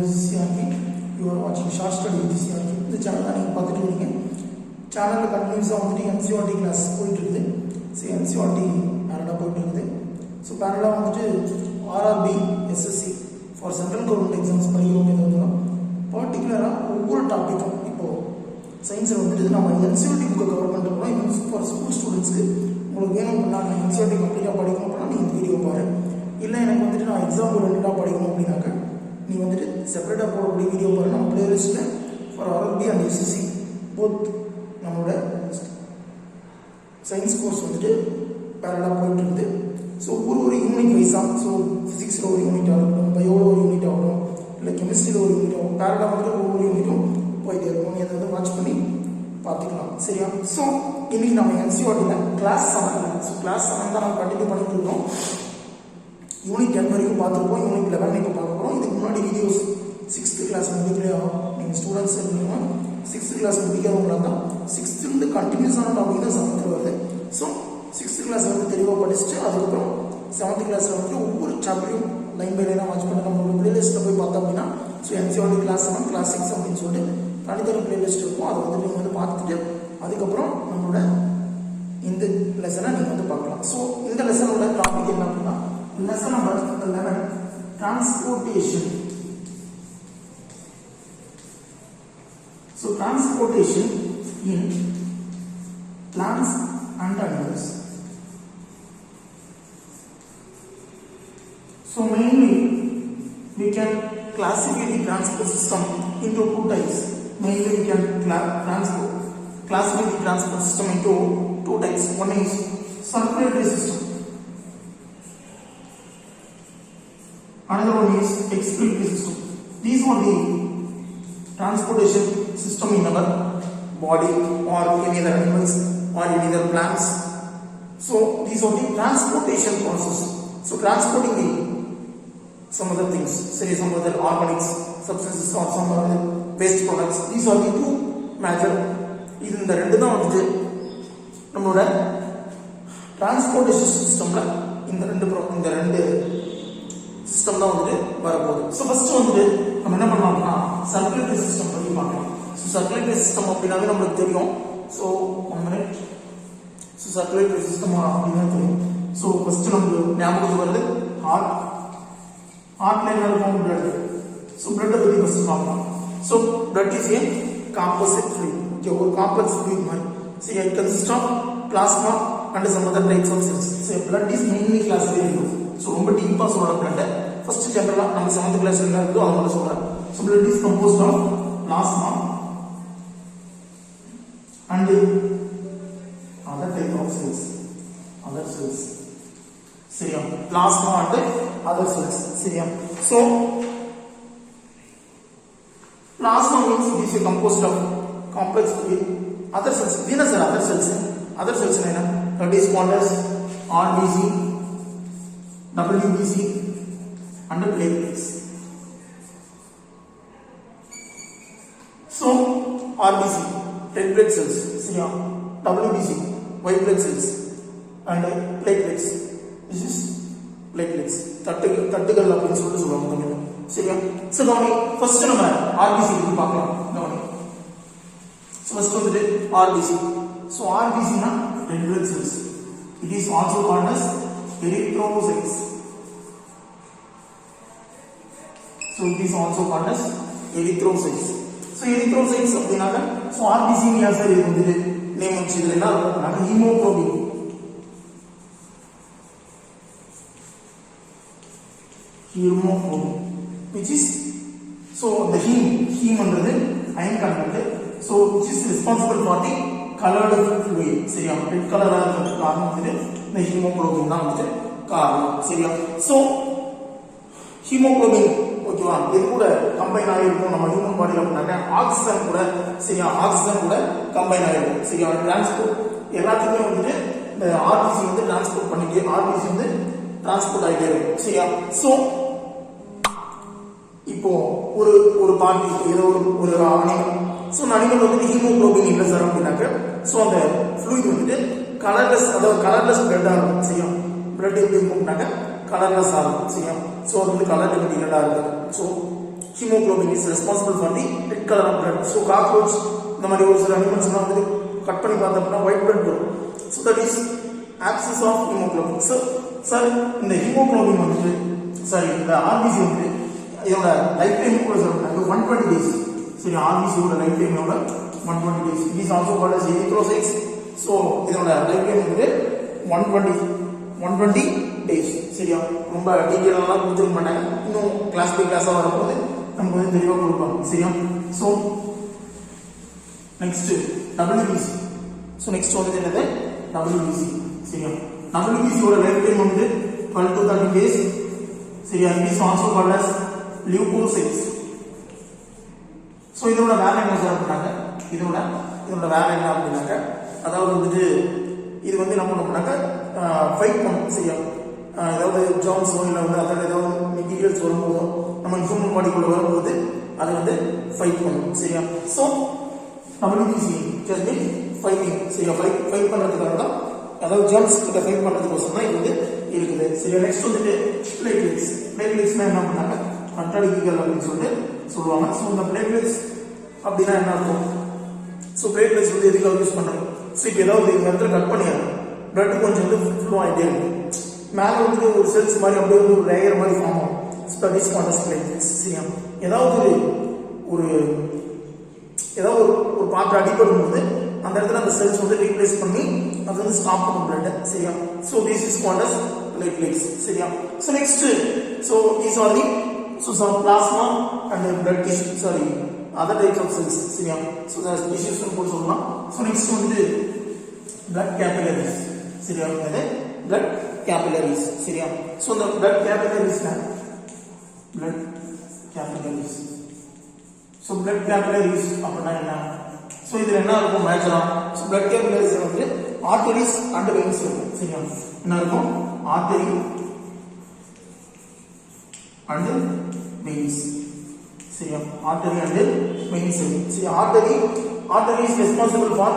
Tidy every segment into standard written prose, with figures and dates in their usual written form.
this is CRP. You are watching Short Study with CRP. இந்த channel தான் நீங்கள் பார்த்துட்டு இருக்கீங்க. சேனலில் கண்டினியூஸாக வந்துட்டு NCERT கிளாஸ் போயிட்டு இருக்குது. ஸோ NCERT பேரலாக போயிட்டு இருக்குது. ஸோ பேரலாக வந்துட்டு RRB SSC for central government exams படிக்கிறவங்க வந்துடும். பர்டிகுலராக ஒவ்வொரு டாப்பிக்கும் இப்போது சயின்ஸில் வந்துட்டு நம்ம NCERT புக்கை கவர் பண்ணிட்டு போகிறோம். இன்னும் ஃபார் ஸ்கூல் ஸ்டூடெண்ட்ஸ்க்கு உங்களுக்கு வேணும் அப்படின்னா நான் NCERT கம்ப்ளீட்டாக படிக்கணும் அப்படின்னா நீங்கள் இந்த வீடியோ பாரு. இல்லை எனக்கு வந்துட்டு நான் எக்ஸாம் ஓரியன்டாக படிக்கணும் அப்படின்னாக்கா நீ வந்துட்டு செப்பரேட்டாக போடக்கூடிய வீடியோ பாரு. நம்ம பிளேலிஸ்ட்டில் for RRB and SSC both நம்மளோட சயின்ஸ் கோர்ஸ் வந்துட்டு பேரலாக போயிட்டு இருக்குது. ஸோ ஒரு யூனிட் வைஸாக ஸோ ஃபிசிக்ஸில் ஒரு யூனிட் ஆகட்டும், பயோவில் ஒரு யூனிட் ஆகட்டும், இல்லை கெமிஸ்ட்ரியில் ஒரு யூனிட் ஆகும், பேரலாக வந்துட்டு ஒவ்வொரு யூனிட்டும் போயிட்டே இருக்கும். நீ அதை வந்து வாட்ச் பண்ணி பார்த்துக்கலாம். சரியா? ஸோ இன்னைக்கு நம்ம NCERTல கிளாஸ் 7 ஸோ கிளாஸ் 7 தான் நம்ம கண்டினியூ பண்ணிட்டு இருக்கோம். யூனிட் 10 வரைக்கும் பார்த்துருப்போம். யூனிட் 11 இப்போ பார்க்க போகிறோம். இதுக்கு முன்னாடி வீடியோஸ் 6th கிளாஸ் முடிக்கலையா நீங்கள் ஸ்டூடெண்ட்ஸ் இருக்கீங்க 6th கிளாஸ் முடிக்கிறவங்களா தான் 6th கண்டினியூஸான டாபிக் தான் 7th வருது. ஸோ 6th கிளாஸ் வந்து தெளிவாக படிச்சுட்டு அதுக்கப்புறம் 7th கிளாஸில் வந்து ஒவ்வொரு சாப்டரையும் லைன் பை லைனாக வாட்ச் பண்ணி நம்மளோட பிளேலிஸ்ட்டில் போய் பார்த்தோம் அப்படின்னா ஸோ NCERT கிளாஸ் 7 கிளாஸ் 6 அப்படின்னு சொல்லிட்டு தனித்தனி பிளேலிஸ்ட் இருக்கும். அதை வந்து நீங்கள் வந்து பார்த்துட்டு அதுக்கப்புறம் நம்மளோட இந்த லெசனை நீங்கள் வந்து பார்க்கலாம். ஸோ இந்த லெசனோட டாபிக் என்ன அப்படின்னா lesson number 11 transportation. So transportation in plants and animals. So mainly we can classify the transport system into two types. Mainly we can classify the transport system into two types. One is circulatory system. Another one is expiratory system. These are the transportation system in our body or any other animals or any other plants. So these are the transportation process. So transporting the some other things, say some other organics substances or some other waste products. These are the two major. இந்த ரெண்டு தான் வந்து நம்மளோட transportation சிஸ்டம்ல இந்த ரெண்டு system தான் வந்துட்டு வரப்போகுது. ஸோ ஃபர்ஸ்ட் வந்துட்டு நம்ம என்ன பண்ணலாம்னா சர்க்குலேட்டரி சிஸ்டம் பற்றி பார்க்கலாம். ஸோ சர்க்குலேட்டரி சிஸ்டம் அப்படின்னாவே நம்மளுக்கு தெரியும். So 1 minute. So circulatory system அப்படின்னா தெரியும். ஸோ ஃபர்ஸ்ட் நமக்கு ஞாபகத்துக்கு வருது ஹார்ட்ல என்ன இருக்கும்? பிளட். ஸோ பிளட்டை பற்றி ஃபர்ஸ்ட் பார்க்கலாம். So blood is a composite fluid. Okay, ஒரு காம்ப்ளெக்ஸ் ஃப்ளூயிட் மாதிரி. So it consist of plasma and some other types of cells. So blood is mainly classified. So ரொம்ப டீப்பாக சொல்கிற பிளட்டை ஃபர்ஸ்ட் ஜென்ரலாக நம்ம 7th கிளாஸ் என்ன இருக்கோ அதை மட்டும் சொல்கிறேன். So blood is composed of plasma and other type of cells. Other cells. சரியா? Plasma and other cells. சரியா? So plasma means it is composed of complex with other cells. என்ன sir other cells? Other cells என்ன? That is called as RBC, WBC and platelets. So RBC red blood cells, WBC white blood cells and platelets. This is platelets. தட்டுகள் அப்படின்னு சொல்லிட்டு சொல்லுவாங்க. சரியா? So கவனி first நம்ம RBC பத்தி பார்க்கலாம். கவனி. சோ ஃபர்ஸ்ட் வந்து RBC. So RBC னா red blood cells. It is also called as erythrocytes. So it is also called as erythrocytes. So erythrocytes அப்படினாக்க so RBC ன்னு யார் சார் இது வந்து நேம் வச்சதுல என்ன இருக்கும்னா haemoglobin. Which is so the heme என்றது iron content. So which is responsible for the colored fluid. சரியா? Red கலரா இருக்கிறதுக்கு காரணம் வந்து இந்த ஹீமோகுளோபின் தான் வந்து காரணம். சரியா? சோ ஹீமோகுளோபின் ஓகேவா இது கூட கம்பைன் ஆகிருக்கும் நம்ம ஹியூமன் பாடியில் அப்படின்னாக்க ஆக்சிஜன் கூட. சரியா? ஆக்சிஜன் கூட கம்பைன் ஆகிருக்கும். சரியா? டிரான்ஸ்போர்ட் எல்லாத்துக்குமே வந்துட்டு இந்த RBC வந்து டிரான்ஸ்போர்ட் பண்ணிட்டு RBC வந்து டிரான்ஸ்போர்ட் ஆகிட்டே இருக்கும். சரியா? ஸோ இப்போ ஒரு பார்ட்டி ஏதோ ஒரு அனிமல். ஸோ அனிமல் வந்துட்டு ஹீமோகுளோபின் இல்லை சார் அப்படின்னாக்க ஸோ அந்த ஃப்ளூயிட் வந்துட்டு கலர்லெஸ், அதாவது கலர்லெஸ் பிளட்டாக இருக்கும். சரியா? பிளட் எப்படி இருக்கும்னாக்க கலர்லெஸ் ஆகும். சரியா? ஸோ அது வந்து கலர் மெட்டீரியலாக இருக்குது. So haemoglobin is responsible for the red colour of blood. So cockroach இந்த மாதிரி ஒரு சில அனிமல்ஸ்லாம் வந்து கட் பண்ணி பார்த்தோம்னா ஒயிட் பிளட் வரும். So that is absence of haemoglobin. So sir இந்த ஹீமோகுளோபின் வந்துட்டு இந்த ஆர்பிசி வந்து இதோட லைஃப் டைம் கூட சொல்றாங்க 120 டேஸ். சரி, ஆர்பிசியோட லைஃப் டைம் எவ்வளோ 120 days. It is also called as erythrocytes. So இதோட லைஃப் டைம் வந்து 120 டேஸ். சரியா, ரொம்ப டீட்டெயிலாக கொடுத்துருக்க மாட்டாங்க. இன்னும் கிளாஸ் பை கிளாஸாக வரும்போது நமக்கு வந்து தெளிவாக கொடுப்பாங்க. சரியா, so next WBC. So next வந்து என்னது WBC. சரியா, WBCயோட லைஃப் டைம் வந்து 12 to 30 days. சரியா, it is also called as leucocytes. So இதோட வேலை என்ன சார் பண்ணாங்க, இதோட வேலை என்ன அப்படின்னாக்க, அதாவது வந்துட்டு இது வந்து என்ன பண்ணோம்னாக்க ஃபைட் பண்ணும். சரியா, ஏதாவது ஜாம்ஸோ இல்லை வந்து அதில் ஏதாவது மெட்டீரியல்ஸ் வரும்போதோ நம்ம ஹியூமன் பாடிக்குள்ள வரும்போது அதை வந்து ஃபைட் பண்ணும். சரியா, ஸோ WBC ஜஸ்ட் ஃபைட்டிங். சரியா, ஃபைட் பண்ணுறதுக்காக தான், அதாவது ஜாம்ஸ் கிட்ட ஃபைட் பண்ணுறதுக்கோசம் தான் இது வந்து இருக்குது. சரியா, நெக்ஸ்ட் வந்துட்டு பிளேட்லெட்ஸ்னா என்ன பண்ணாங்க, அன்டாலிட்டிக்கல் அப்படின்னு சொல்லிட்டு சொல்லுவாங்க. ஸோ இந்த பிளேட்லெட்ஸ் அப்படின்னா என்ன இருக்கும், ஸோ பிளேட்லெட்ஸ் வந்து எதுக்காக யூஸ் பண்ணுறோம். ஸோ இப்போ ஏதாவது இந்த இடத்துல கட் பண்ணிடுறோம், பிளட் கொஞ்சம் வந்து ஃப்ளோ ஆகிட்டே இருக்கும், மேலே வந்து ஒரு செல்ஸ் மாதிரி அப்படியே வந்து ஒரு லேயர் மாதிரி ஃபார்ம் ஆகும். Studies contest platelets. சரியா, ஏதாவது ஒரு பாத்திரம் அடிபடும் போது அந்த இடத்துல அந்த செல்ஸ் வந்து ரீப்ளேஸ் பண்ணி அது வந்து ஸ்டாப் பண்ணும் பிளட். சரியா, so this is called as platelets. சரியா, so next, so these are the some plasma and blood tissue, sorry, other types of cells. சரியா, ஸோ the tissues கூட சொல்லலாம். ஸோ நெக்ஸ்ட் வந்து blood capillaries. சரியா, blood capillaries. சரியா, so இந்த blood capillaries so blood capillaries அப்படின்னா என்ன, so இதில் என்ன இருக்கும் மேஜரா, ஸோ blood capillaries வந்து arteries and veins இருக்கும். சரியா, என்ன இருக்கும், artery and veins. சரியா, artery and veins. See, artery is responsible for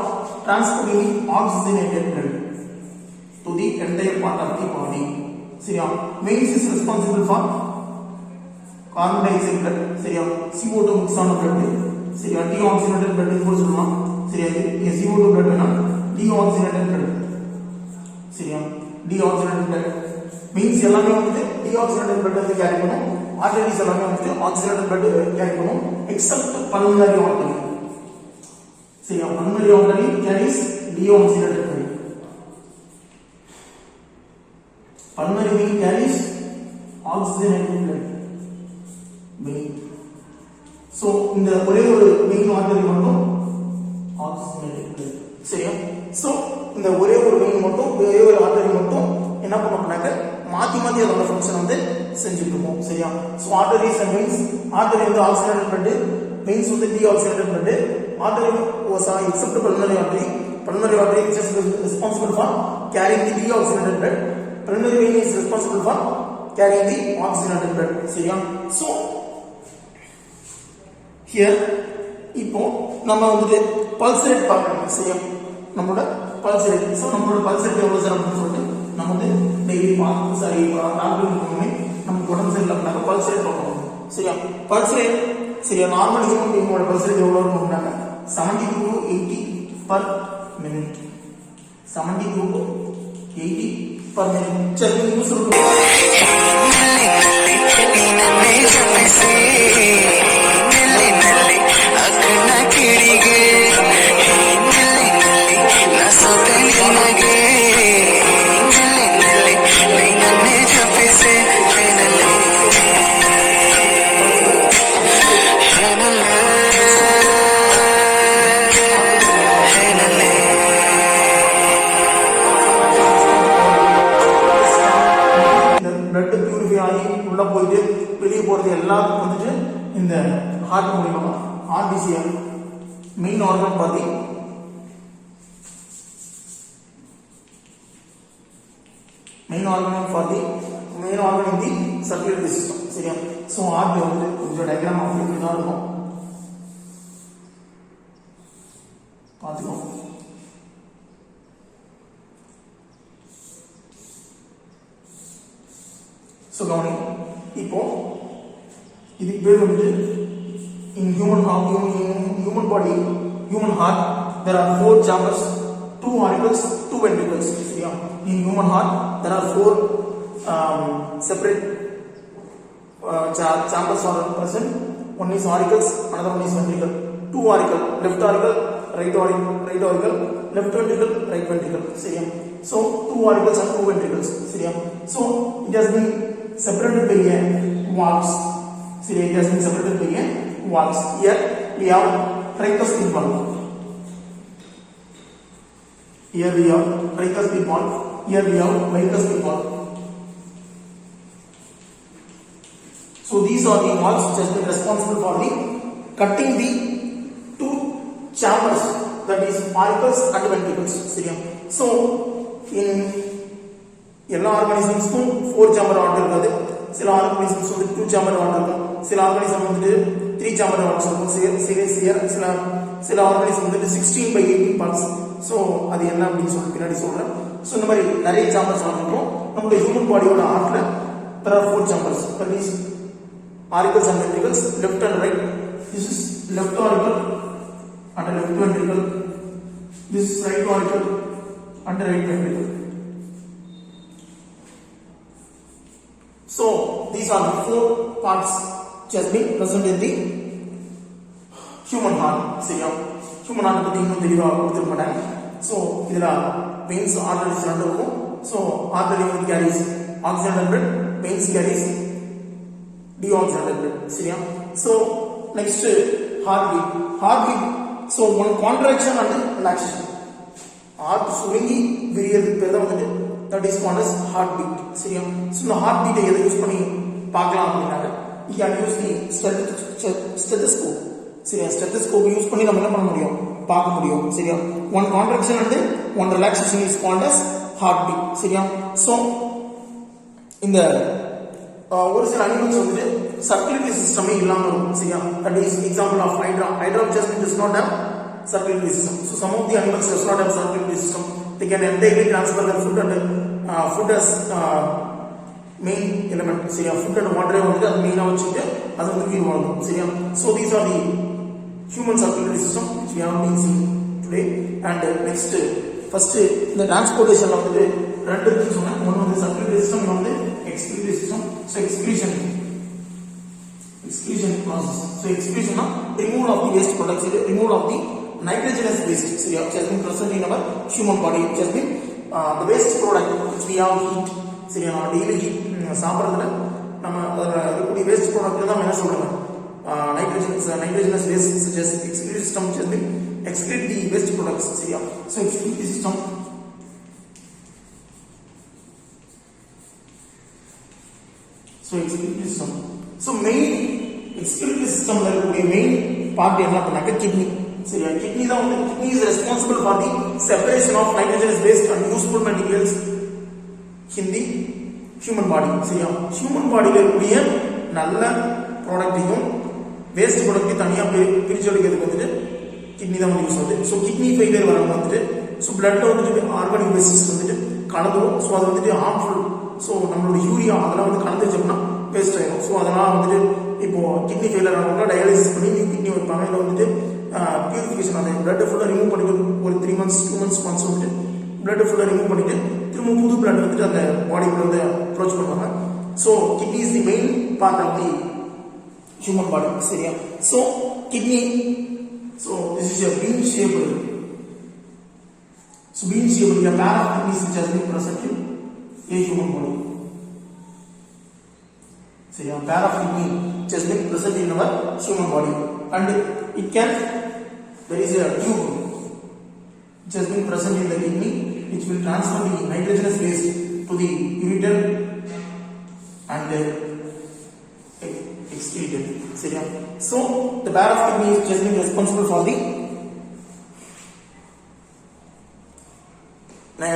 transporting oxygenated blood to the entire part of the body. சரியா, veins is responsible for carbon dioxide blood. சரியா, CO2 mix ஆன blood. சரியா, deoxygenated blood கூட சொல்லலாம். சரியா, CO2 blood னா deoxygenated blood. சரியா, deoxygenated blood means எல்லாமே வந்து deoxygenated blood வந்து கேரி பண்ணும். arteries எல்லாமே வந்து oxygenated blood கேரி பண்ணும் except pulmonary artery. சரியா, pulmonary artery carries deoxygenated blood. pulmonary vein carries oxygenated blood. vein. so இந்த ஒரே ஒரு vein artery மட்டும் oxygenated blood. சரியா, so இந்த ஒரே ஒரு vein மட்டும், ஒரே ஒரு artery மட்டும் என்ன பண்ணோம்னாக்க மாத்தி அதோட ஃபங்க்ஷன் வந்து செஞ்சுட்டு இருக்கோம். சரியா, so arteries and veins, artery வந்து oxygenated blood, veins வந்து deoxygenated blood. artery was except pulmonary artery which is responsible for carrying the deoxygenated blood. pulmonary vein is responsible for carrying the oxygenated blood. சரியா, so here இப்போ நம்ம வந்து pulse rate பார்க்கணும். சரியா, நம்மளோட pulse rate. So நம்மளோட pulse rate எவ்வளோ sir அப்படின்னு சொல்லிட்டு நம்ம வந்து டெய்லி பார்த்து டாக்டருக்கு போகணுமே, நமக்கு உடம்பு சரியில்லைனாக்க பல்ஸ் ரேட் பார்க்கணும். சரியா, பல்ஸ் ரேட். சரியா, நார்மல் ஹியூமன் பீயிங்கோட பல்ஸ் ரேட் எவ்வளோ இருக்கும்னாக்க 72 to 80 per minute. 72 to 80 per minute. சரி, நீங்க சொல்லுங்க. உள்ள போயிட்டு வெளியே போறது எல்லாம் வந்துட்டு இந்த ஹார்ட் மூலமா. ஆர்பிசி மெயின் ஆர்கன் பாதி main organ for the main organ in the circulatory system. சரியா, சோ ஆர்ட் வந்து கொஞ்சம் டயகிராம் அப்படி தான் இருக்கும், பாத்துக்கோ. சோ கவனி, இப்போ இதுக்கு பேர் வந்து in human body, human heart, there are 4 chambers, 2 auricles, 2 ventricles. In human heart, there are 4 separate chambers are present. One is auricles, another one is ventricle. 2 auricle, left auricle, right auricle, left ventricle, right ventricle. So 2 auricles and 2 ventricles. So it has been separated by a valves. It has been separated by a valves. Here we have tricuspid valve. Here we have tricuspid valve. Here we have bicuspid valve. So these are the valves which has been responsible for the cutting the 2 chambers, that is auricles and ventricles. So in எல்லா ஆர்கானிசம்ஸ்க்கும் 4 sambar valve இருக்காது. சில organisms வந்து 2 sambar valve இருக்கும். சில organism வந்து 3 sambar valve இருக்கும். சில organism வந்து 16/18 பார்ட்ஸ். ஸோ அது என்ன அப்படின்னு சொல்லி பின்னாடி சொல்றேன். ஸோ இந்த மாதிரி நிறைய சாம்பர்ஸ் இருக்கும். நம்மளுடைய ஹியூமன் பாடியோட ஹார்ட்ல there are 4 chambers, that is auricles and ventricles, left and right. This is left auricle and left ventricle. This is right auricle and right ventricle. So these are the 4 parts which has been present in the human heart. Human heart பத்தி இன்னும் தெளிவா கொடுத்துக்க மாட்டாங்க. So இதுல veins, arteries ரெண்டு இருக்கும். So artery வந்து carries oxygenated blood, veins carries deoxygenated blood. So next heartbeat. So one contraction and relaxation. Heart சுருங்கி விரியறதுக்கு பேர் தான் வந்து that is called as heartbeat. So இந்த heartbeat எதை யூஸ் பண்ணி பார்க்கலாம் அப்படின்னாக்க you can use the stethoscope. Stethoscope use பண்ணி நம்ம என்ன பண்ண முடியும், பார்க்க முடியும். one contraction and one relaxation is called as heartbeat. So இந்த ஒரு சில அனிமல்ஸ் வந்து சர்க்குலேட்டரி சிஸ்டமே இல்லாம இருக்கும். that is example of hydra just does not have circulatory system. So some of the animals does not have circulatory system. They can entirely transfer their food and food as main element. Food and water வந்து அது மெயினா வச்சிட்டு அது வந்து உயிர் வாழும். So these are the human circulatory system which we have been seeing today. And next first இந்த டிரான்ஸ்போர்ட்டேஷன்ல வந்து ரெண்டு இருக்குன்னு சொன்னேன். ஒன்னு வந்து circulatory system, இன்னொரு வந்து excretory system. So excretion process. So excretion na removal of the waste products, removal of the nitrogenous waste which has been present in our human body, which has been the waste product which we have eat. daily heat சாப்பிடுறதுல நம்ம இருக்கக்கூடிய waste product தான் என்ன சொல்றாங்க, nitrogenous waste such as excretory system which has been excrete the waste products. So excretory system. So excretory system. So main excretory system la irukkudiya main part enna appadina kidney. Kidney da வந்து kidney is responsible for the separation of nitrogenous waste and useful materials in the human body. human body la irukkudiya நல்ல ப்ராடக்ட்டையும் waste ப்ராடக்ட்டையும் தனியா பிரிச்சு எடுக்கிறதுக்கு வந்து kidney தான் use ஆகுது. So kidney failure வரவங்க வந்துட்டு ஸோ பிளட்ல வந்துட்டு ஆர்கானிக் வேஸ்ட் வந்துட்டு கலந்துரும். ஸோ அது வந்துட்டு ஹார்ம்ஃபுல். ஸோ நம்மளோட யூரியா அதெல்லாம் வந்து கலந்து வச்சோம்னா வேஸ்ட் ஆயிடும். ஸோ அதனால வந்துட்டு இப்போ கிட்னி ஃபெயிலியர் ஆனவங்க டயாலிசிஸ் பண்ணி நியூ கிட்னி வைப்பாங்க. இல்லை வந்துட்டு பியூரிஃபிகேஷன் அந்த பிளட் ஃபுல்லாக ரிமூவ் பண்ணிட்டு ஒரு 3 months 2 months ஒன்ஸ் வந்துட்டு பிளட் ஃபுல்லாக ரிமூவ் பண்ணிட்டு திரும்ப புது பிளட் வந்துட்டு அந்த பாடிக்குள்ள வந்து அப்ரோச் பண்ணுவாங்க. So kidney is the main part of the human body. So kidney, so this is a bean shaped. So bean shaped, a pair of kidneys which has been present in a human body. A pair of kidney which has been present in our human body, and it can, there is a tube which has been present in the kidney which will transfer the nitrogenous waste to the ureter and excreted. So the pair of kidney is just been responsible for the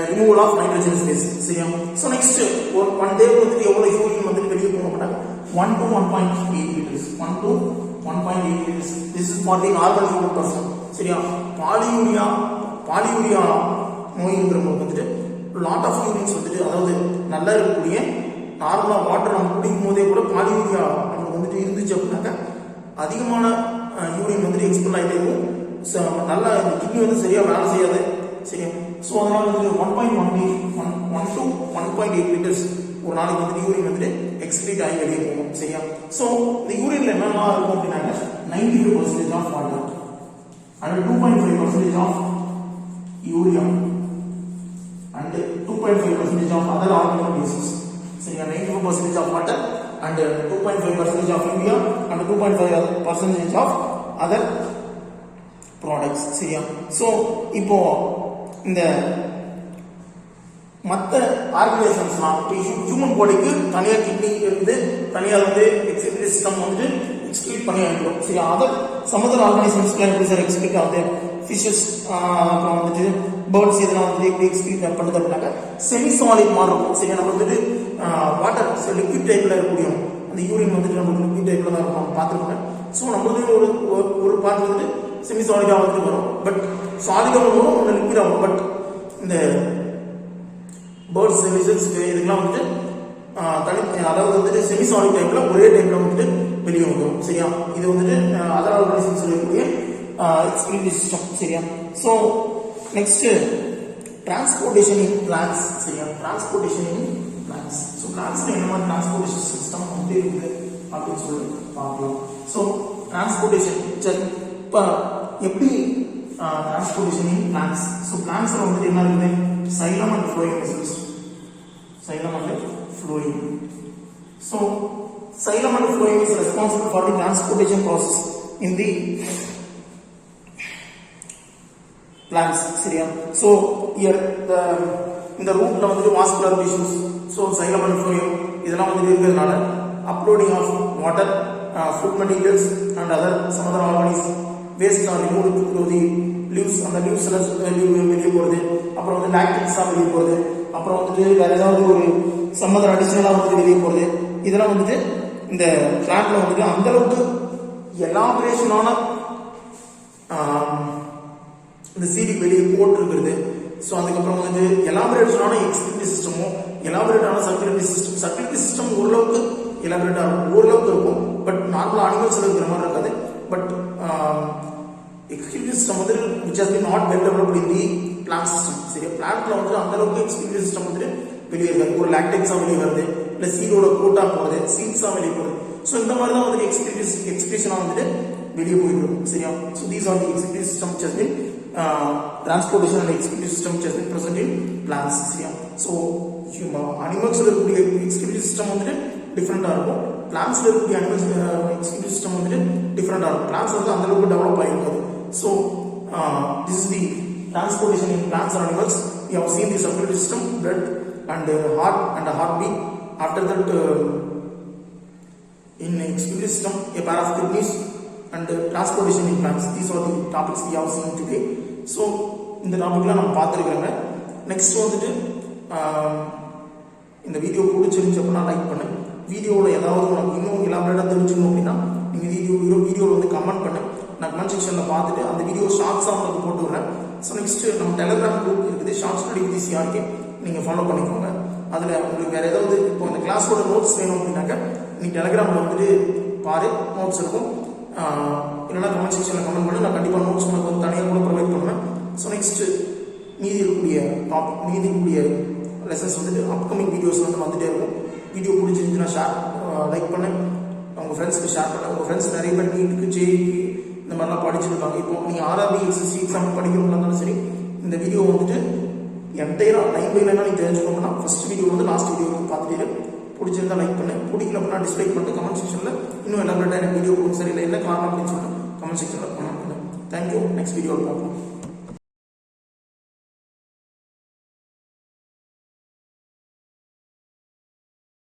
removal of nitrogenous waste. So next one day வந்து எவ்வளவு urine வந்து வெளியே போக மாட்டாங்க, 1 to 1.8 liters. 1 to 1.8 liters. This is for the normal human person. Polyuria நோய் இருக்கிறவங்களுக்கு வந்துட்டு lot of யூரின்ஸ் வந்துட்டு, அதாவது நல்லா இருக்கக்கூடிய நார்மலா வாட்டர் நம்ம குடிக்கும் போதே கூட பாலியூரியா நமக்கு வந்துட்டு இருந்துச்சு அப்படின்னாக்க அதிகமான யூரின் வந்துட்டு எக்ஸ்பெல் ஆகிட்டே இருக்கும். நல்லா இந்த கிட்னி வந்து சரியா வேலை செய்யாது. சரியா? ஸோ அதனால வந்து 1 to 1.8 லிட்டர்ஸ் ஒரு நாளைக்கு வந்துட்டு யூரின் வந்துட்டு எக்ஸ்கிரீட் ஆகி வெளியே போகும். சரியா? ஸோ இந்த யூரின்ல என்னெல்லாம் இருக்கும் அப்படின்னாங்க 95% of water and 2.5% of urea and 2.5% of other organic bases. சரியா? 95% of water and 2.5% of urea and 2.5% of other products. சரியா? ஸோ இப்போ இந்த மற்ற ஆர்கனைசேஷன்ஸ்லாம் ஹியூமன் பாடிக்கு தனியாக கிட்னி இருந்து தனியாக வந்து எக்ஸ்கிரீட்டரி சிஸ்டம் வந்து எக்ஸ்கிரீட் பண்ணி ஆகிடும். சரி, அதர் சமதர் ஆர்கனைசேஷன்ஸ்லாம் எப்படி சார் எக்ஸ்கிரீட் ஆகுது? ஃபிஷஸ் அப்புறம் வந்துட்டு பேர்ட்ஸ் இதெல்லாம் வந்துட்டு எப்படி எக்ஸ்கிரீட் பண்ணுறது அப்படின்னாக்க செமி சாலிட் மாதிரி இருக்கும். சரியா? நம்ம வந்துட்டு வாட்டர் லிக்விட் டைப்ல இருக்கக்கூடிய அந்த யூரின் வந்துட்டு நம்ம லிக்விட் டைப்ல தான் இருக்கும், நம்ம பார்த்துருக்கோம். ஸோ நம்மளுக்கு ஒரு பார்ட் வந்துட்டு செமி சாலிடாக வந்துட்டு வரும், பட் சாலிடாக வரும், ஒன்று லிக்விட் ஆகும். பட் இந்த பேர்ட்ஸ் லிசர்ட்ஸ்க்கு இதுக்கெல்லாம் வந்துட்டு அதாவது வந்துட்டு செமி சாலிட் டைப்ல ஒரே டைப்ல வந்துட்டு வெளியே வந்துடும். சரியா? இது வந்துட்டு அதர் ஆர்கனைசேஷன்ஸ் இருக்கக்கூடிய எக்ஸ்கிரீட்டரி சிஸ்டம். சரியா? So next transportation in plants. சரியா? Transportation in plants. ஸோ பிளான்ஸ்ல என்ன மாதிரி டிரான்ஸ்போர்டேஷன் சிஸ்டம் வந்து இருக்குது அப்படின்னு சொல்லி பார்க்கலாம். ஸோ டிரான்ஸ்போர்டேஷன் இப்போ எப்படி டிரான்ஸ்போர்டேஷன் இன் பிளான்ஸ். ஸோ பிளான்ஸ்ல வந்துட்டு என்ன இருக்குது? Xylem and phloem vessels. Xylem and phloem. So, xylem and phloem is responsible for the transportation process in the plants. சரியா? So, here இந்த ரூட்ல வந்துட்டு vascular tissues. So, xylem and phloem இதெல்லாம் வந்துட்டு இருக்கிறதுனால uploading of water, food materials and some other organisms waste are removed through the leaves. அந்த லீவ்ஸ்ல வெளியே போகிறது, அப்புறம் வந்து லாக்டிக்ஸா வெளியே போகிறது, அப்புறம் வந்துட்டு வேற ஏதாவது ஒரு சம்மதர் அடிஷனலா வந்துட்டு வெளியே போகிறது. இதெல்லாம் வந்துட்டு இந்த பிளான்ட்ல வந்துட்டு அந்த அளவுக்கு எலாபரேஷனான இந்த சீடி வெளியே போட்டு இருக்கிறது. ஸோ அதுக்கப்புறம் வந்துட்டு எலாபரேஷனான எக்ஸ்கிரீட்டரி சிஸ்டமும் எலாபரேட்டான சர்க்குலேட்டரி சிஸ்டம். சர்க்குலேட்டரி சிஸ்டம் ஓரளவுக்கு எலாபரேட்டா இருக்கும், ஓரளவுக்கு இருக்கும், பட் நார்மல் அனிமல்ஸ்ல இருக்கிற மாதிரி இருக்காது. பட் எக்ஸ்கிரீட்டரி சிஸ்டம் வந்து which has been not well developed in the plant system. சரியா? பிளான்ட்ல வந்து அந்த அளவுக்கு எக்ஸ்கிரீட்டரி சிஸ்டம் வந்து வெளியே இருக்காது. ஒரு லாக்டேக்ஸா வெளியே வருது, இல்லை சீடோட கோட்டா போகுது, சீட்ஸா வெளியே போகுது. ஸோ இந்த மாதிரி தான் வந்து எக்ஸ்கிரீஷனா வந்துட்டு வெளியே போயிட்டு இருக்கும். சரியா? So these are the excretory system which has been transportation and excretory system which has been present in plants. சரியா? ஸோ அனிமல்ஸ்ல இருக்கக்கூடிய எக்ஸ்கிரீட்டரி சிஸ்டம் வந்துட்டு டிஃப்ரெண்டா இருக்கும், பிளான்ஸ்ல இருக்கக்கூடிய அனிமல்ஸ் எக்ஸ்கிரீட்டரி சிஸ்டம் வந்துட்டு டிஃப்ரெண்டா இருக்கும். பிளான்ஸ் வந்து அந்த அளவுக்கு develop ஆகிருக்காது. So, this is the transportation in plants and animals. We have seen the circulatory system, blood and heart and heartbeat. After that, in excretory system, a pair of kidneys and transportation in plants. These are the topics we have seen today. So, in the topic la nam paathirukkanga. Next வந்துட்டு இந்த video பிடிச்சிருந்துச்சு அப்படின்னா like பண்ணு. வீடியோவில் ஏதாவது உனக்கு இன்னும் எலாபரேட்டாக தெரிஞ்சுக்கணும் அப்படின்னா நீங்கள் வீடியோவில் வந்து கமெண்ட் பண்ணு. நான் கமெண்ட் செக்ஷனில் பார்த்துட்டு அந்த வீடியோ ஷார்ட்ஸாக உங்களுக்கு போட்டு விடுறேன். ஸோ நெக்ஸ்ட் நம்ம டெலிகிராம் குரூப் இருக்குது, ஷார்ட்ஸ் ஸ்டடி வித் சிஆர்கே, நீங்கள் ஃபாலோ பண்ணிக்கோங்க. அதில் உங்களுக்கு வேறு ஏதாவது இப்போ அந்த கிளாஸோட நோட்ஸ் வேணும் அப்படின்னாக்க நீங்கள் டெலிகிராமில் வந்துட்டு பாரு, நோட்ஸ் இருக்கும். இல்லைன்னா கமெண்ட் செக்ஷனில் கமெண்ட் பண்ணி நான் கண்டிப்பாக நோட்ஸ் உங்களுக்கு வந்து தனியாக கூட ப்ரொவைட் பண்ணுவேன். ஸோ நெக்ஸ்ட் மீதி இருக்கக்கூடிய லெசன்ஸ் வந்துட்டு அப்கமிங் வீடியோஸ் வந்துட்டே இருக்கும். வீடியோ பிடிச்சிருந்துச்சுன்னா லைக் பண்ணு, உங்கள் ஃப்ரெண்ட்ஸ்க்கு ஷேர் பண்ண. உங்கள் ஃப்ரெண்ட்ஸ் நிறைய பேர் நீட்டுக்கு ஜேஇக்கு இந்த மாதிரிலாம் படிச்சுருக்காங்க. இப்போ நீங்கள் ஆர்ஆர்பி எஸ்எஸ்சி எக்ஸாம் படிக்கிறவங்களா இருந்தாலும் சரி, இந்த வீடியோ வந்துட்டு என்டையராக 9 by 9 நீங்கள் தெரிஞ்சுக்கணும்னா ஃபர்ஸ்ட் வீடியோ வந்து லாஸ்ட் வீடியோ பார்த்துட்டு பிடிச்சிருந்தா லைக் பண்ணு, பிடிக்கல அப்படின்னா டிஸ்லைக் பண்ணிட்டு கமெண்ட் செக்ஷனில் இன்னும் எல்லாம் எனக்கு வீடியோ சரி இல்லை என்ன காரணம் அப்படின்னு சொல்லிட்டு கமெண்ட் செக்ஷனில் கமெண்ட் பண்ணு. தேங்க்யூ. நெக்ஸ்ட் வீடியோவில் பார்ப்போம்.